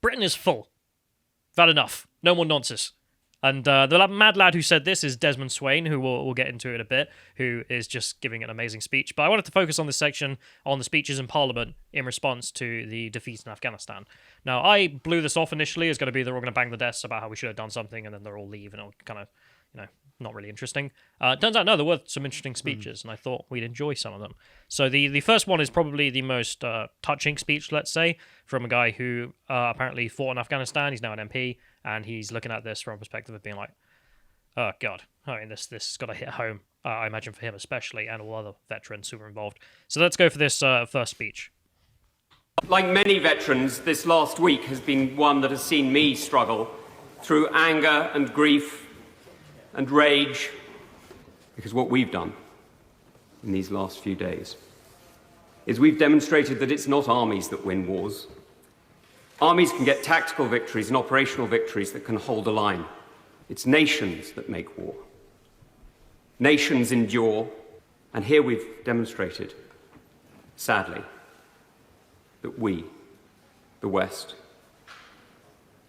Britain is full. We've had enough. No more nonsense. And the mad lad who said this is Desmond Swayne, who we'll get into in a bit, who is just giving an amazing speech. But I wanted to focus on this section on the speeches in Parliament in response to the defeat in Afghanistan. Now, I blew this off initially as going to be they're all going to bang the desks about how we should have done something, and then they'll all leave, and it'll kind of, not really interesting. Turns out, no, there were some interesting speeches, and I thought we'd enjoy some of them. So the first one is probably the most touching speech, let's say, from a guy who apparently fought in Afghanistan. He's now an MP, and he's looking at this from a perspective of being like, oh, God, I mean, this has got to hit home, I imagine for him especially, and all other veterans who were involved. So let's go for this first speech. Like many veterans, this last week has been one that has seen me struggle through anger and grief and rage, because what we've done in these last few days is we've demonstrated that it's not armies that win wars. Armies can get tactical victories and operational victories that can hold a line. It's nations that make war. Nations endure, and here we've demonstrated, sadly, that we, the West,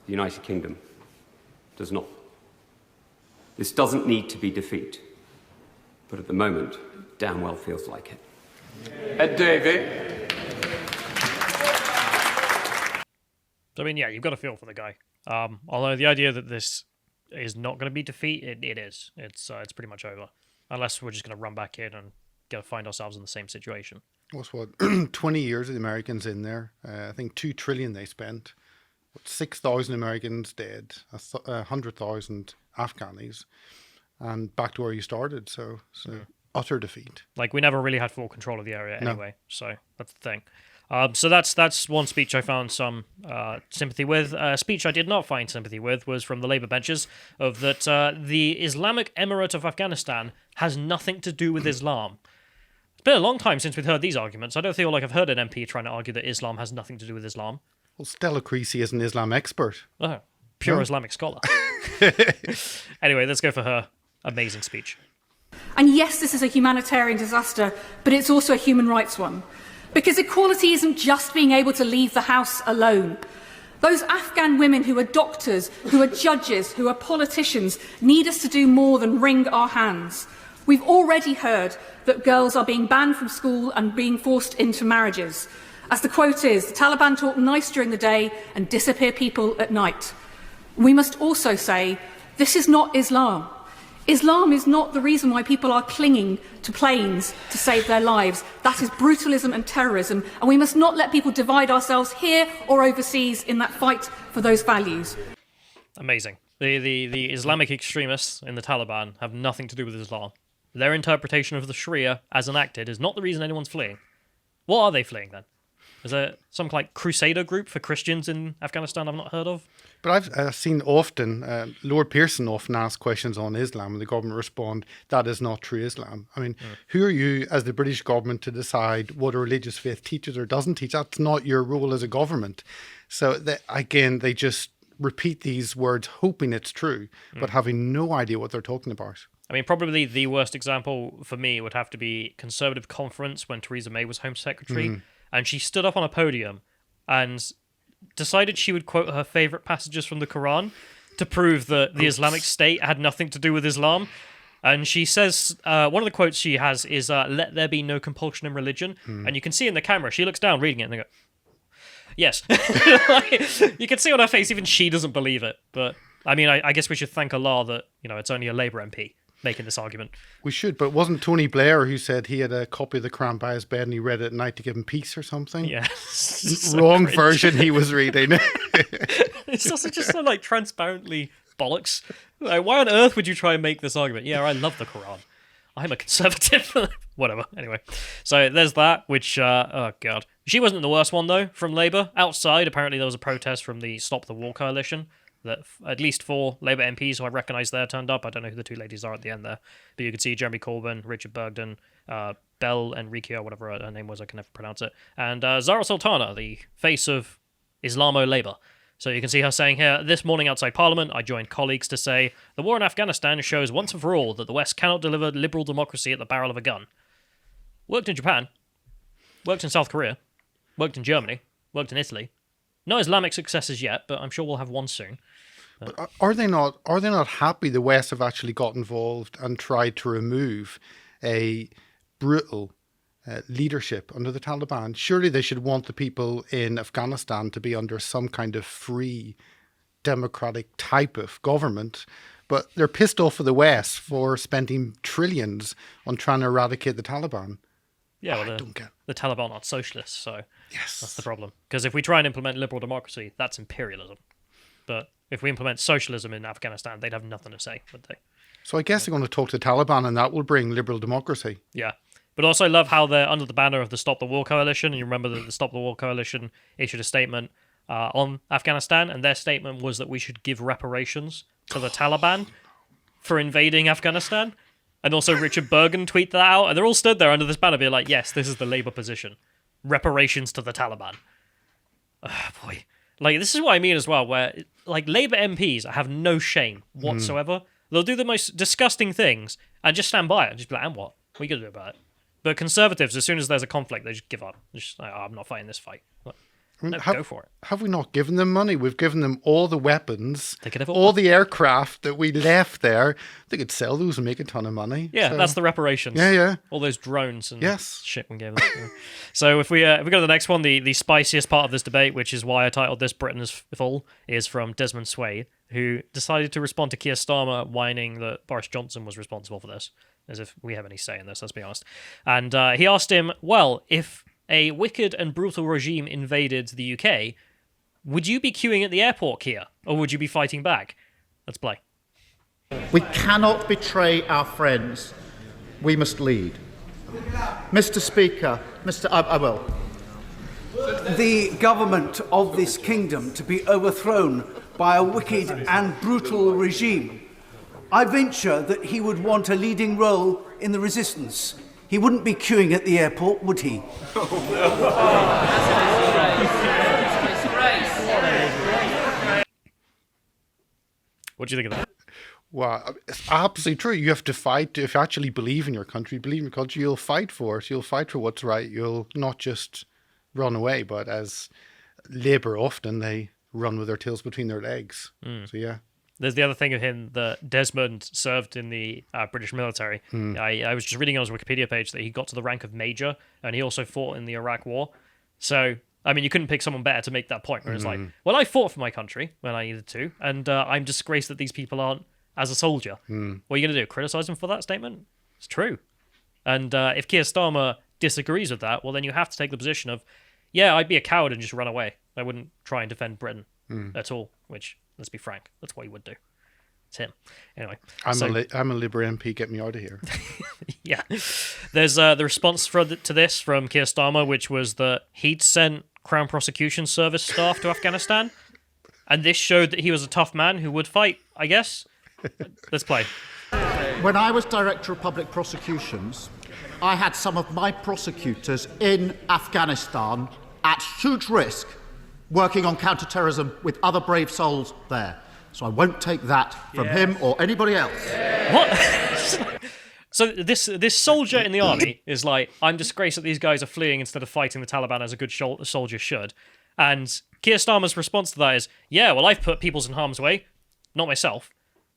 the United Kingdom, does not. This doesn't need to be defeat, but at the moment, damn well feels like it. Ed Davey. I mean, yeah, you've got to feel for the guy. Although the idea that this is not going to be defeat, it is. It's pretty much over. Unless we're just going to run back in and find ourselves in the same situation. What's 20 years of the Americans in there. I think $2 trillion they spent. 6,000 Americans dead. 100,000 Afghanis, and back to where you started. So utter defeat. Like, we never really had full control of the area anyway. No. So that's the thing. So that's one speech I found some sympathy with. A speech I did not find sympathy with was from the Labour benches, of that the Islamic Emirate of Afghanistan has nothing to do with Islam. It's been a long time since we've heard these arguments. I don't feel like I've heard an MP trying to argue that Islam has nothing to do with Islam. Well, Stella Creasy is an Islam expert. Oh, pure Islamic scholar. Anyway, let's go for her amazing speech. And yes, this is a humanitarian disaster, but it's also a human rights one. Because equality isn't just being able to leave the house alone. Those Afghan women who are doctors, who are judges, who are politicians, need us to do more than wring our hands. We've already heard that girls are being banned from school and being forced into marriages. As the quote is, the Taliban talk nice during the day and disappear people at night. We must also say, this is not Islam. Islam is not the reason why people are clinging to planes to save their lives. That is brutalism and terrorism, and we must not let people divide ourselves here or overseas in that fight for those values. Amazing. The Islamic extremists in the Taliban have nothing to do with Islam. Their interpretation of the Sharia as enacted is not the reason anyone's fleeing. What are they fleeing then? Is there some like crusader group for Christians in Afghanistan I've not heard of? But I've seen often, Lord Pearson often asks questions on Islam and the government respond, that is not true Islam. I mean, who are you as the British government to decide what a religious faith teaches or doesn't teach? That's not your role as a government. So they just repeat these words hoping it's true, but having no idea what they're talking about. I mean, probably the worst example for me would have to be Conservative Conference when Theresa May was Home Secretary. And she stood up on a podium and decided she would quote her favourite passages from the Quran to prove that the Islamic State had nothing to do with Islam. And she says, one of the quotes she has is, let there be no compulsion in religion. And you can see in the camera, she looks down reading it and they go, yes. You can see on her face, even she doesn't believe it. But, I mean, I guess we should thank Allah that, it's only a Labour MP making this argument. We should, but it wasn't Tony Blair who said he had a copy of the Quran by his bed and he read it at night to give him peace or something? Yeah. Wrong version he was reading. It's also just so transparently bollocks. Like, why on earth would you try and make this argument? Yeah, I love the Quran. I'm a conservative. Whatever. Anyway, so there's that, which, oh God. She wasn't the worst one, though, from Labour. Outside, apparently there was a protest from the Stop the War coalition. That at least 4 Labour MPs who I recognise there turned up. I don't know who the 2 ladies are at the end there. But you could see Jeremy Corbyn, Richard Bergden, Belle Enrique, or whatever her name was, I can never pronounce it, and Zara Sultana, the face of Islamo-Labour. So you can see her saying here, this morning outside Parliament, I joined colleagues to say, the war in Afghanistan shows once and for all that the West cannot deliver liberal democracy at the barrel of a gun. Worked in Japan, worked in South Korea, worked in Germany, worked in Italy, No Islamic successors yet, but I'm sure we'll have one soon. But are they not happy the West have actually got involved and tried to remove a brutal leadership under the Taliban? Surely they should want the people in Afghanistan to be under some kind of free, democratic type of government. But they're pissed off with the West for spending trillions on trying to eradicate the Taliban. Yeah, well, I don't get. The Taliban aren't socialists, so Yes, that's the problem. Because if we try and implement liberal democracy, that's imperialism. But if we implement socialism in Afghanistan, they'd have nothing to say, would they? So I guess they're going to talk to the Taliban, and that will bring liberal democracy. Yeah. But also I love how they're under the banner of the Stop the War Coalition. And you remember that the Stop the War Coalition issued a statement on Afghanistan, and their statement was that we should give reparations to the Taliban for invading Afghanistan. And also Richard Bergen tweeted that out, and they're all stood there under this banner being like, yes, this is the Labour position. Reparations to the Taliban. Oh, boy. Like, this is what I mean as well, where, like, Labour MPs have no shame whatsoever. They'll do the most disgusting things and just stand by it and just be like, and what? What are you going to do about it? But Conservatives, as soon as there's a conflict, they just give up. They're just like, oh, I'm not fighting this fight. Like, no, go for it. Have we not given them money? We've given them all the weapons, They could have all the aircraft that we left there. They could sell those and make a ton of money. Yeah, So- that's the reparations. Yeah. All those drones and Yes. shit we gave them. Yeah. So if we go to the next one, the spiciest part of this debate, which is why I titled this Britain is Full, is from Desmond Swayne, who decided to respond to Keir Starmer whining that Boris Johnson was responsible for this, as if we have any say in this, let's be honest. And he asked him, well, if a wicked and brutal regime invaded the UK, would you be queuing at the airport, Keir, or would you be fighting back? Let's play. We cannot betray our friends. We must lead. Mr. Speaker, I will. The government of this kingdom to be overthrown by a wicked and brutal regime. I venture that he would want a leading role in the resistance. He wouldn't be queuing at the airport, would he? What do you think of that? Well, it's absolutely true. You have to fight. If you actually believe in your country, you'll fight for it. You'll fight for what's right. You'll not just run away, but as Labour often, they run with their tails between their legs. So, yeah. There's the other thing of him that Desmond served in the British military. I was just reading on his Wikipedia page that he got to the rank of major, and he also fought in the Iraq War. So, I mean, you couldn't pick someone better to make that point, where it's like, well, I fought for my country when I needed to, and I'm disgraced that these people aren't as a soldier. What are you going to do, criticise him for that statement? It's true. And if Keir Starmer disagrees with that, well, then you have to take the position of, yeah, I'd be a coward and just run away. I wouldn't try and defend Britain at all, which, let's be frank, that's what he would do. It's him. Anyway. I'm a Labour MP, get me out of here. Yeah. There's the response to this from Keir Starmer, which was that he'd sent Crown Prosecution Service staff to Afghanistan, and this showed that he was a tough man who would fight, I guess. Let's play. When I was Director of Public Prosecutions, I had some of my prosecutors in Afghanistan at huge risk working on counter-terrorism with other brave souls there. So I won't take that from him or anybody else. What? So this soldier in the army is like, I'm disgraced that these guys are fleeing instead of fighting the Taliban as a good soldier should. And Keir Starmer's response to that is, yeah, well, I've put peoples in harm's way, not myself.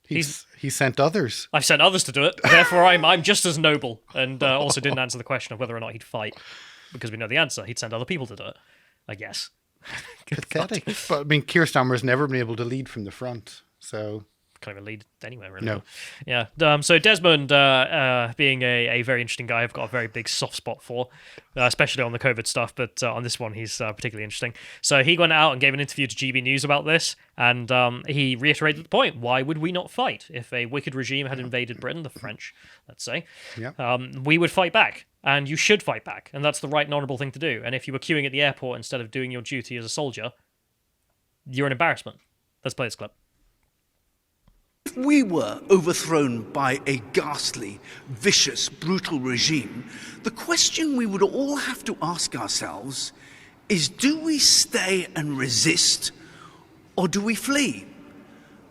He sent others. I've sent others to do it, therefore I'm just as noble. And also didn't answer the question of whether or not he'd fight, because we know the answer. He'd send other people to do it, I guess. Pathetic. But I mean, Keir Starmer's never been able to lead from the front, so can't even lead anywhere, really. No. Yeah. So Desmond, being a very interesting guy, I've got a very big soft spot for, especially on the COVID stuff, but on this one, he's particularly interesting. So he went out and gave an interview to GB News about this, and he reiterated the point. Why would we not fight? If a wicked regime had invaded Britain, the French, let's say, we would fight back. And you should fight back, and that's the right and honourable thing to do. And if you were queuing at the airport instead of doing your duty as a soldier, you're an embarrassment. Let's play this clip. If we were overthrown by a ghastly, vicious, brutal regime, the question we would all have to ask ourselves is, do we stay and resist, or do we flee?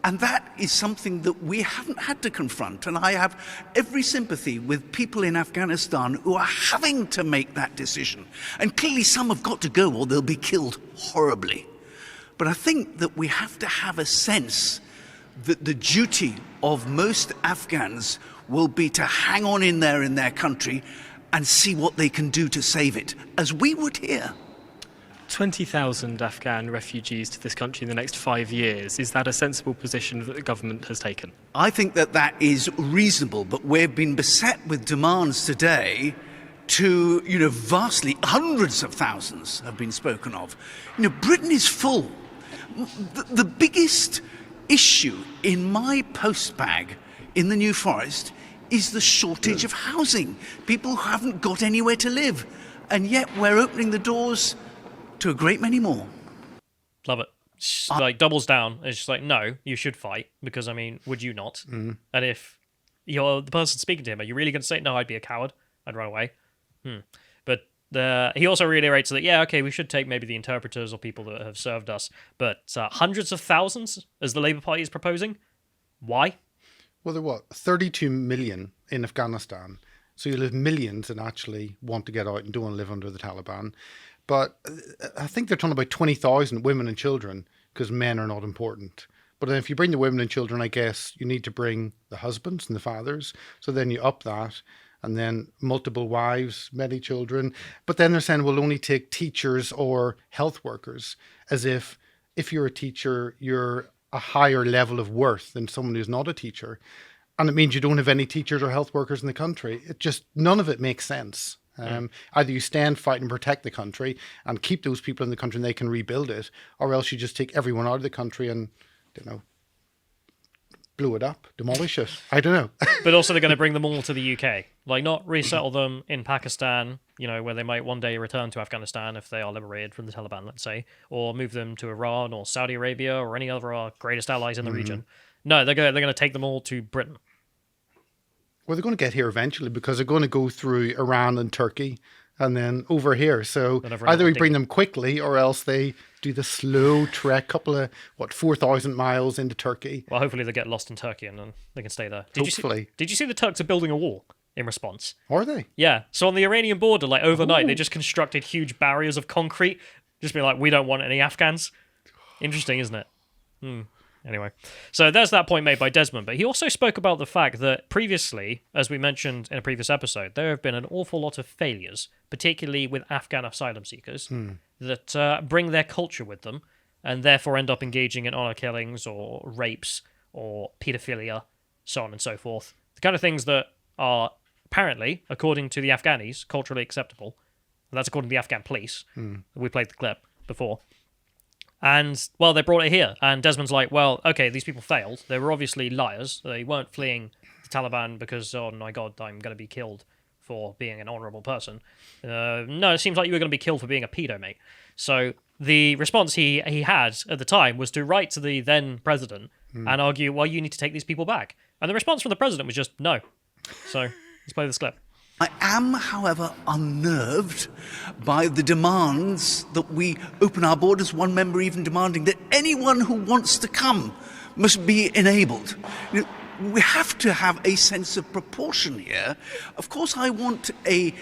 And that is something that we haven't had to confront. And I have every sympathy with people in Afghanistan who are having to make that decision. And clearly some have got to go or they'll be killed horribly. But I think that we have to have a sense that the duty of most Afghans will be to hang on in their country and see what they can do to save it, as we would here. 20,000 Afghan refugees to this country in the next 5 years. Is that a sensible position that the government has taken? I think that is reasonable, but we've been beset with demands today to, vastly, hundreds of thousands have been spoken of. Britain is full. The biggest issue in my postbag in the New Forest is the shortage of housing. People who haven't got anywhere to live. And yet we're opening the doors to a great many more. Love it. Like, doubles down. It's just like, no, you should fight, because, I mean, would you not? And if you're the person speaking to him, are you really going to say, no, I'd be a coward, I'd run away? But he also reiterates that, yeah, okay, we should take maybe the interpreters or people that have served us, but hundreds of thousands, as the Labour Party is proposing? Why? Well, there are 32 million in Afghanistan. So you'll have millions that actually want to get out and don't want to live under the Taliban. But I think they're talking about 20,000 women and children, because men are not important. But then if you bring the women and children, I guess you need to bring the husbands and the fathers. So then you up that, and then multiple wives, many children. But then they're saying we'll only take teachers or health workers, as if you're a teacher, you're a higher level of worth than someone who's not a teacher. And it means you don't have any teachers or health workers in the country. None of it makes sense. Either you stand, fight and protect the country and keep those people in the country and they can rebuild it, or else you just take everyone out of the country and, blow it up, demolish it. I don't know. But also they're going to bring them all to the UK. Like, not resettle them in Pakistan, where they might one day return to Afghanistan if they are liberated from the Taliban, let's say, or move them to Iran or Saudi Arabia or any other of our greatest allies in the region. No, they're going to take them all to Britain. Well, they're going to get here eventually, because they're going to go through Iran and Turkey and then over here. So either we bring them quickly, or else they do the slow trek, 4,000 miles into Turkey. Well, hopefully they get lost in Turkey and then they can stay there. Hopefully. Did you see the Turks are building a wall in response? Are they? Yeah. So on the Iranian border, like overnight, they just constructed huge barriers of concrete. Just be like, we don't want any Afghans. Interesting, isn't it? Anyway, so there's that point made by Desmond, but he also spoke about the fact that previously, as we mentioned in a previous episode, there have been an awful lot of failures, particularly with Afghan asylum seekers, that bring their culture with them and therefore end up engaging in honor killings or rapes or paedophilia, so on and so forth. The kind of things that are apparently, according to the Afghanis, culturally acceptable. And that's according to the Afghan police. We played the clip before. And, well, they brought it here. And Desmond's like, well, okay, these people failed. They were obviously liars. They weren't fleeing the Taliban because, oh my God, I'm going to be killed for being an honourable person. No, it seems like you were going to be killed for being a pedo, mate. So the response he had at the time was to write to the then president and argue, well, you need to take these people back. And the response from the president was just no. So let's play this clip. I am, however, unnerved by the demands that we open our borders, one member even demanding that anyone who wants to come must be enabled. We have to have a sense of proportion here. Of course, I want a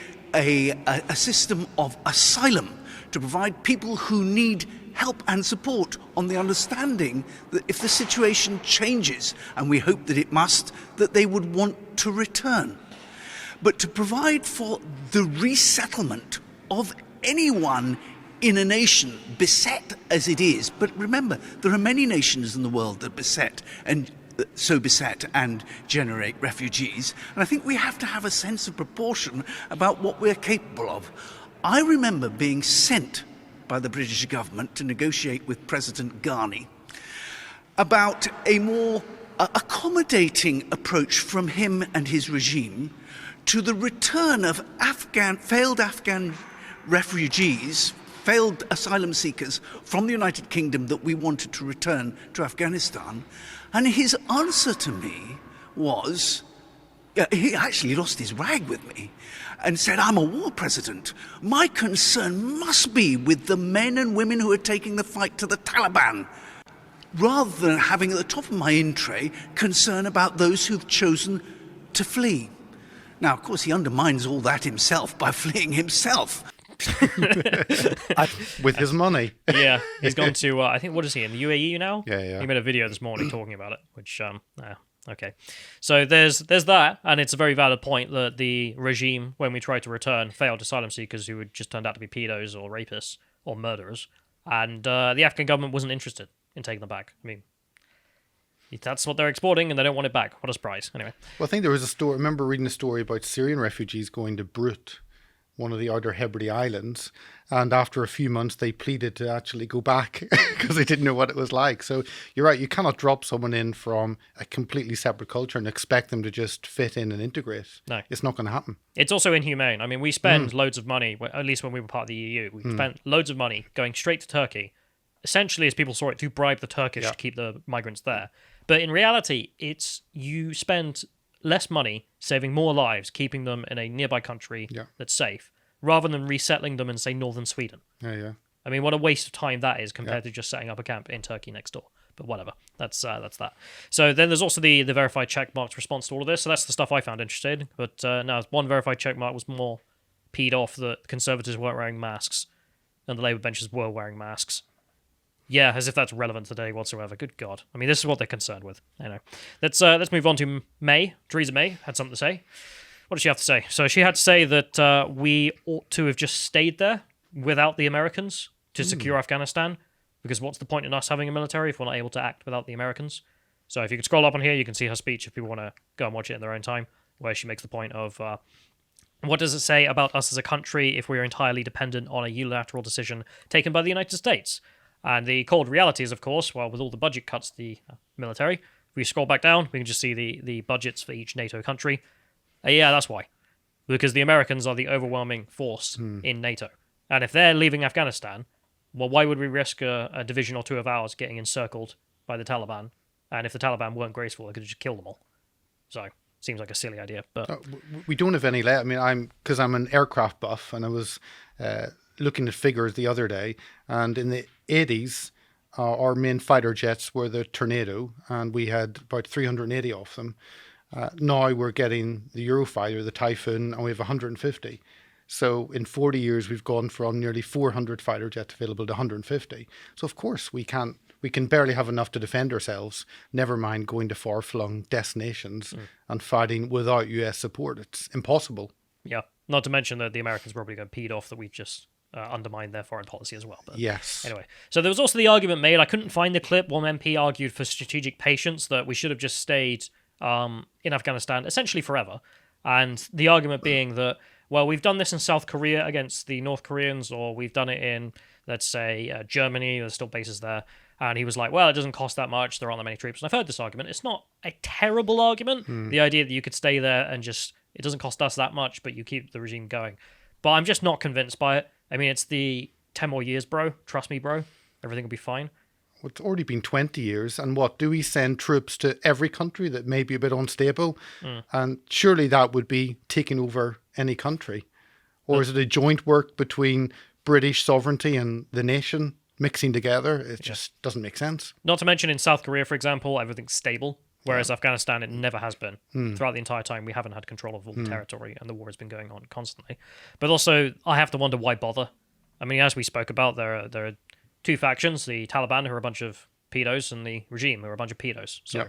system of asylum to provide people who need help and support, on the understanding that if the situation changes, and we hope that it must, that they would want to return. But to provide for the resettlement of anyone in a nation beset as it is. But remember, there are many nations in the world that beset and generate refugees. And I think we have to have a sense of proportion about what we're capable of. I remember being sent by the British government to negotiate with President Ghani about a more accommodating approach from him and his regime to the return of failed Afghan refugees, failed asylum seekers from the United Kingdom that we wanted to return to Afghanistan. And his answer to me was, he actually lost his rag with me and said, I'm a war president. My concern must be with the men and women who are taking the fight to the Taliban, rather than having at the top of my in tray concern about those who've chosen to flee. Now, of course, he undermines all that himself by fleeing himself. With his money. Yeah, he's gone to, I think, what is he, in the UAE now? Yeah. He made a video this morning talking about it, which, okay. So there's that, and it's a very valid point that the regime, when we tried to return, failed asylum seekers who had just turned out to be pedos or rapists or murderers, and the Afghan government wasn't interested in taking them back. I mean, that's what they're exporting, and they don't want it back. What a surprise. Anyway. Well, I think there was a story, I remember reading a story about Syrian refugees going to Brut, one of the Outer Hebrides Islands, and after a few months they pleaded to actually go back because they didn't know what it was like. So you're right, you cannot drop someone in from a completely separate culture and expect them to just fit in and integrate. No. It's not going to happen. It's also inhumane. I mean, we spend loads of money, at least when we were part of the EU, we spent loads of money going straight to Turkey, essentially, as people saw it, to bribe the Turkish to keep the migrants there. But in reality, it's you spend less money saving more lives, keeping them in a nearby country that's safe, rather than resettling them in, say, northern Sweden. Yeah. I mean, what a waste of time that is compared to just setting up a camp in Turkey next door. But whatever, that's that. So then there's also the verified checkmarks response to all of this. So that's the stuff I found interesting. But now one verified checkmark was more peed off that Conservatives weren't wearing masks and the Labour benches were wearing masks. Yeah, as if that's relevant today whatsoever. Good God. I mean, this is what they're concerned with. Anyway, let's move on to May. Theresa May had something to say. What did she have to say? So she had to say that we ought to have just stayed there without the Americans to secure Afghanistan, because what's the point in us having a military if we're not able to act without the Americans? So if you could scroll up on here, you can see her speech if people want to go and watch it in their own time, where she makes the point of what does it say about us as a country if we are entirely dependent on a unilateral decision taken by the United States? And the cold reality is, of course, well, with all the budget cuts to the military, if we scroll back down, we can just see the budgets for each NATO country. Yeah, that's why. Because the Americans are the overwhelming force in NATO. And if they're leaving Afghanistan, well, why would we risk a division or two of ours getting encircled by the Taliban? And if the Taliban weren't graceful, they could just kill them all. So, seems like a silly idea. But we don't have any I mean, I'm an aircraft buff, and I was looking at figures the other day, and in the 80s, our main fighter jets were the Tornado, and we had about 380 of them. Now we're getting the Eurofighter, the Typhoon, and we have 150. So in 40 years, we've gone from nearly 400 fighter jets available to 150. So of course we can barely have enough to defend ourselves, never mind going to far-flung destinations and fighting without US support. It's impossible. Yeah, not to mention that the Americans probably got peed off that we've just undermined their foreign policy as well. But yes. Anyway, so there was also the argument made, I couldn't find the clip, one MP argued for strategic patience, that we should have just stayed in Afghanistan essentially forever. And the argument being that, well, we've done this in South Korea against the North Koreans, or we've done it in, let's say, Germany, there's still bases there. And he was like, well, it doesn't cost that much, there aren't that many troops. And I've heard this argument. It's not a terrible argument, the idea that you could stay there and just, it doesn't cost us that much, but you keep the regime going. But I'm just not convinced by it. I mean, it's the 10 more years, bro. Trust me, bro. Everything will be fine. Well, it's already been 20 years. And what, do we send troops to every country that may be a bit unstable? And surely that would be taking over any country. Or is it a joint work between British sovereignty and the nation mixing together? It just doesn't make sense. Not to mention in South Korea, for example, everything's stable. Whereas Afghanistan, it never has been. Throughout the entire time, we haven't had control of all the territory, and the war has been going on constantly. But also, I have to wonder why bother. I mean, as we spoke about, there are two factions, the Taliban, who are a bunch of pedos, and the regime, who are a bunch of pedos. So,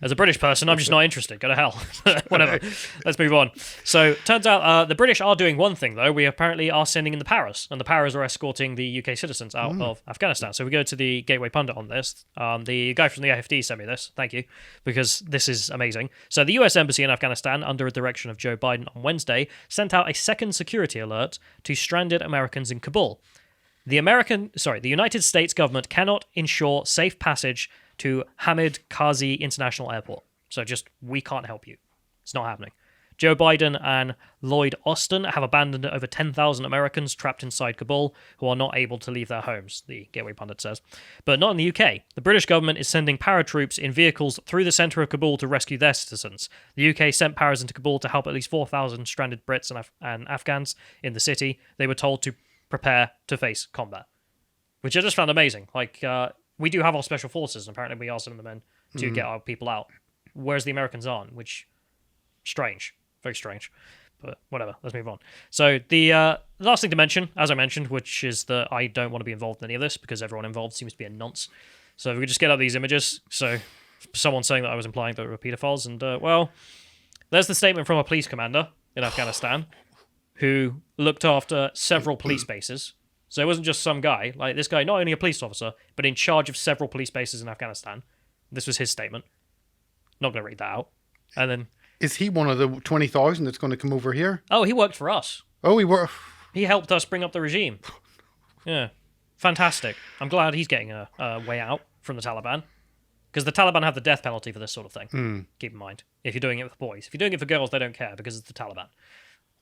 as a British person, I'm just not interested. Go to hell. Whatever. Let's move on. So, turns out the British are doing one thing, though. We apparently are sending in the Paras, and the Paras are escorting the UK citizens out of Afghanistan. So, we go to the Gateway Pundit on this. The guy from the AFD sent me this. Thank you. Because this is amazing. So, the US Embassy in Afghanistan, under a direction of Joe Biden on Wednesday, sent out a second security alert to stranded Americans in Kabul. The United States government cannot ensure safe passage to Hamid Karzai International Airport. So we can't help you. It's not happening. Joe Biden and Lloyd Austin have abandoned over 10,000 Americans trapped inside Kabul who are not able to leave their homes, the Gateway Pundit says. But not in the UK. The British government is sending paratroops in vehicles through the centre of Kabul to rescue their citizens. The UK sent paras into Kabul to help at least 4,000 stranded Brits and Afghans in the city. They were told to prepare to face combat, which I just found amazing. We do have our special forces, and apparently we are sending them in to get our people out, whereas the Americans aren't, which, strange. Very strange. But whatever, let's move on. So the last thing to mention, as I mentioned, which is that I don't want to be involved in any of this because everyone involved seems to be a nonce. So if we could just get up these images. So someone saying that I was implying that they were pedophiles, and well, there's the statement from a police commander in Afghanistan who looked after several police bases. So it wasn't just some guy. Like, this guy, not only a police officer, but in charge of several police bases in Afghanistan. This was his statement. Not going to read that out. And then... Is he one of the 20,000 that's going to come over here? Oh, he worked for us. Oh, he worked... He helped us bring up the regime. Yeah. Fantastic. I'm glad he's getting a way out from the Taliban. Because the Taliban have the death penalty for this sort of thing. Keep in mind. If you're doing it with boys. If you're doing it for girls, they don't care because it's the Taliban.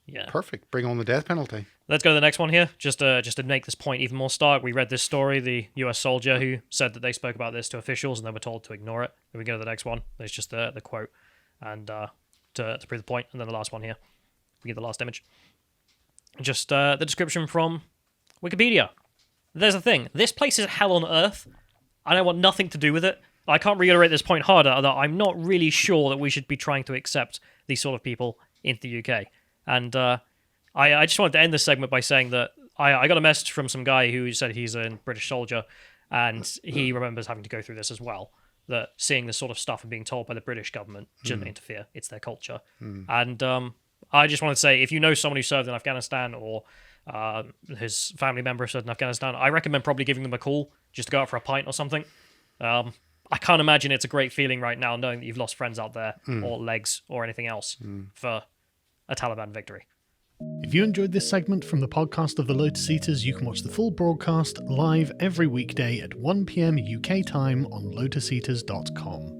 Yeah. Perfect. Bring on the death penalty. Let's go to the next one here. Just to make this point even more stark, we read this story, the US soldier who said that they spoke about this to officials and they were told to ignore it. If we go to the next one, there's just the quote and to prove the point. And then the last one here. We get the last image. Just the description from Wikipedia. There's the thing. This place is hell on earth. I don't want nothing to do with it. I can't reiterate this point harder, that I'm not really sure that we should be trying to accept these sort of people into the UK. And I just wanted to end this segment by saying that I got a message from some guy who said he's a British soldier, and he remembers having to go through this as well, that seeing this sort of stuff and being told by the British government shouldn't interfere. It's their culture. And I just want to say, if you know someone who served in Afghanistan or his family member served in Afghanistan, I recommend probably giving them a call just to go out for a pint or something. I can't imagine it's a great feeling right now knowing that you've lost friends out there or legs or anything else for a Taliban victory. If you enjoyed this segment from the podcast of the Lotus Eaters, you can watch the full broadcast live every weekday at 1 p.m. UK time on lotuseaters.com.